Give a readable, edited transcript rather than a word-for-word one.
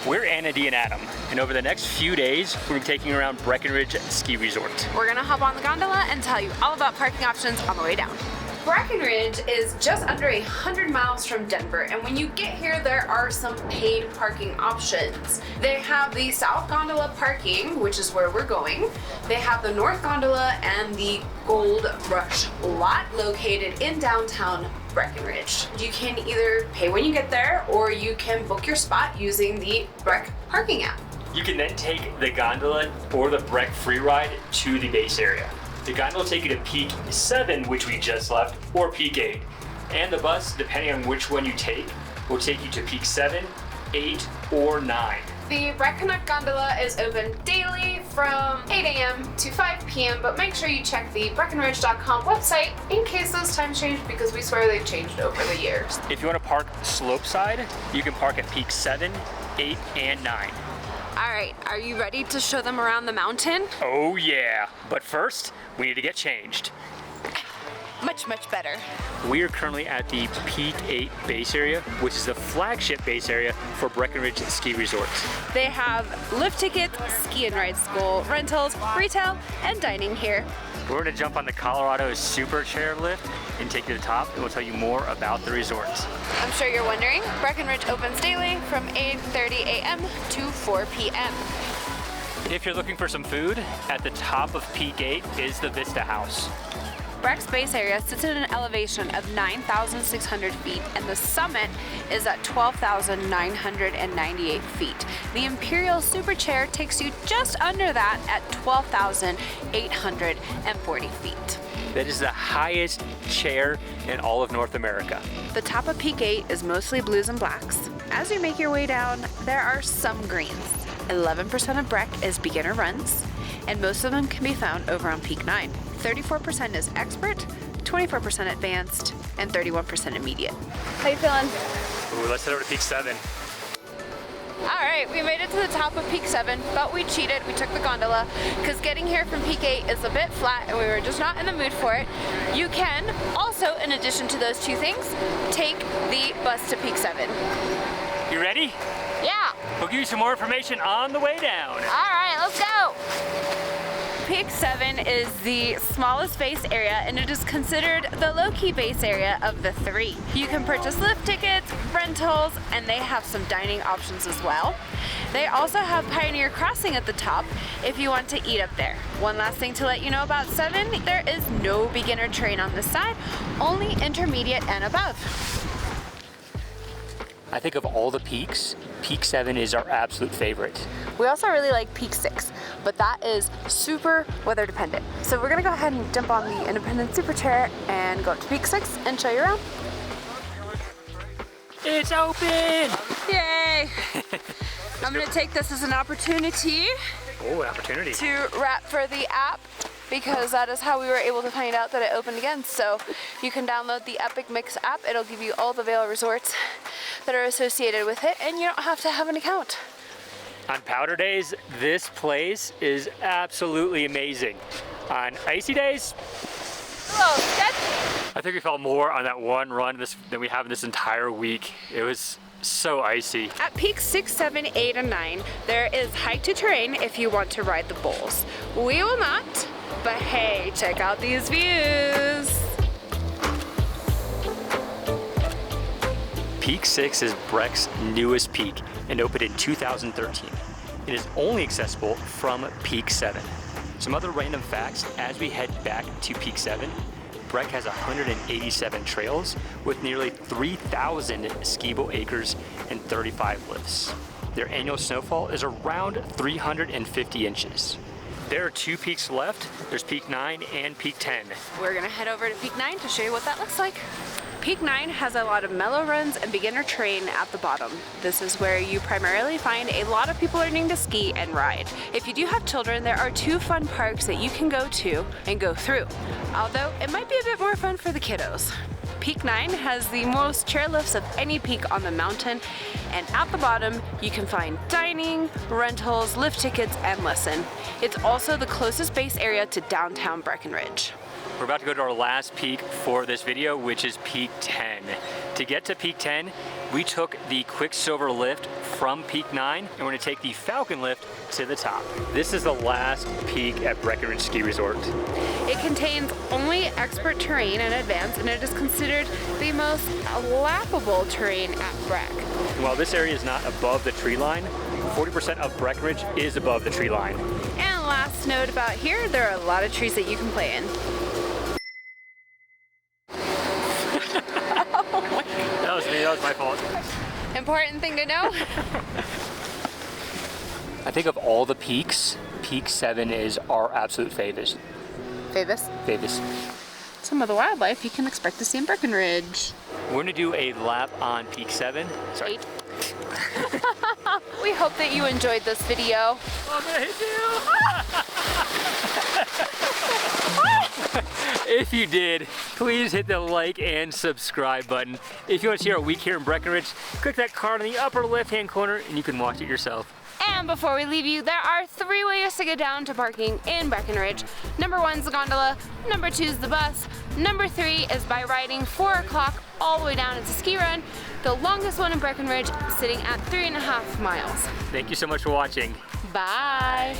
We're Anna, Dee, and Adam, and over the next few days, we're taking around Breckenridge Ski Resort. We're gonna hop on the gondola and tell you all about parking options on the way down. Breckenridge is just under 100 miles from Denver, and when you get here, there are some paid parking options. They have the South Gondola parking, which is where we're going. They have the North Gondola and the Gold Rush lot located in downtown Breckenridge. You can either pay when you get there, or you can book your spot using the Breck parking app. You can then take the gondola or the Breck free ride to the base area. The gondola will take you to Peak 7, which we just left, or Peak 8. And the bus, depending on which one you take, will take you to Peak 7, 8, or 9. The BreckConnect gondola is open daily from 8 a.m. to 5 p.m., but make sure you check the Breckenridge.com website in case those times change, because we swear they've changed over the years. If you want to park slope side, you can park at Peak 7, 8, and 9. All right, are you ready to show them around the mountain? Oh yeah, but first, we need to get changed. Much, much better. We are currently at the Peak 8 base area, which is the flagship base area for Breckenridge Ski Resort. They have lift tickets, ski and ride school, rentals, retail, and dining here. We're going to jump on the Colorado Super Chair lift and take you to the top, and we'll tell you more about the resort. I'm sure you're wondering, Breckenridge opens daily from 8:30 a.m. to 4 p.m. If you're looking for some food, at the top of Peak 8 is the Vista House. Breck's base area sits at an elevation of 9,600 feet, and the summit is at 12,998 feet. The Imperial Super Chair takes you just under that at 12,840 feet. That is the highest chair in all of North America. The top of Peak 8 is mostly blues and blacks. As you make your way down, there are some greens. 11% of Breck is beginner runs, and most of them can be found over on Peak 9. 34% is expert, 24% advanced, and 31% immediate. How you feeling? Ooh, let's head over to Peak 7. All right, we made it to the top of Peak 7, but we cheated. We took the gondola because getting here from Peak 8 is a bit flat and we were just not in the mood for it. You can also, in addition to those two things, take the bus to Peak 7. You ready? Yeah. We'll give you some more information on the way down. All right, let's go. Peak 7 is the smallest base area, and it is considered the low-key base area of the three. You can purchase lift tickets, rentals, and they have some dining options as well. They also have Pioneer Crossing at the top if you want to eat up there. One last thing to let you know about 7, there is no beginner train on this side, only intermediate and above. I think of all the peaks, Peak 7 is our absolute favorite. We also really like Peak 6, but that is super weather dependent. So we're gonna go ahead and jump on the independent super chair and go up to Peak 6 and show you around. It's open! Yay! I'm gonna take this as an opportunity to rap for the app, because that is how we were able to find out that it opened again. So you can download the Epic Mix app. It'll give you all the Vail resorts that are associated with it, and you don't have to have an account. On powder days, this place is absolutely amazing. On icy days, Hello, Sketch. I think we felt more on that one run than we have this entire week. It was so icy. At Peak 6, 7, 8, and 9, there is hike to terrain if you want to ride the bowls. We will not, but hey, check out these views. Peak 6 is Breck's newest peak and opened in 2013. It is only accessible from Peak 7. Some other random facts as we head back to Peak 7. Breck has 187 trails with nearly 3,000 skiable acres and 35 lifts. Their annual snowfall is around 350 inches. There are 2 peaks left. There's Peak 9 and Peak 10. We're gonna head over to Peak 9 to show you what that looks like. Peak 9 has a lot of mellow runs and beginner terrain at the bottom. This is where you primarily find a lot of people learning to ski and ride. If you do have children, there are 2 fun parks that you can go to and go through, although it might be a bit more fun for the kiddos. Peak 9 has the most chairlifts of any peak on the mountain, and at the bottom you can find dining, rentals, lift tickets, and listen. It's also the closest base area to downtown Breckenridge. We're about to go to our last peak for this video, which is Peak 10. To get to Peak 10, We took the Quicksilver lift from Peak 9, and we're gonna take the Falcon lift to the top. This is the last peak at Breckenridge Ski Resort. It contains only expert terrain in advance, and it is considered the most lappable terrain at Breck. While this area is not above the tree line, 40% of Breckenridge is above the tree line. And last note about here, there are a lot of trees that you can play in. That was me, that was my fault. Important thing to know. I think of all the peaks, Peak 7 is our absolute favorites. Famous. Some of the wildlife you can expect to see in Breckenridge. We're gonna do a lap on Peak 7. Sorry. 8. We hope that you enjoyed this video. I'm gonna hit you! If you did, please hit the like and subscribe button. If you want to see our week here in Breckenridge, click that card in the upper left-hand corner and you can watch it yourself. And before we leave you, there are 3 ways to get down to parking in Breckenridge. Number 1 is the gondola, number 2 is the bus, number 3 is by riding 4 o'clock all the way down. It's a ski run, the longest one in Breckenridge, sitting at 3.5 miles. Thank you so much for watching. Bye.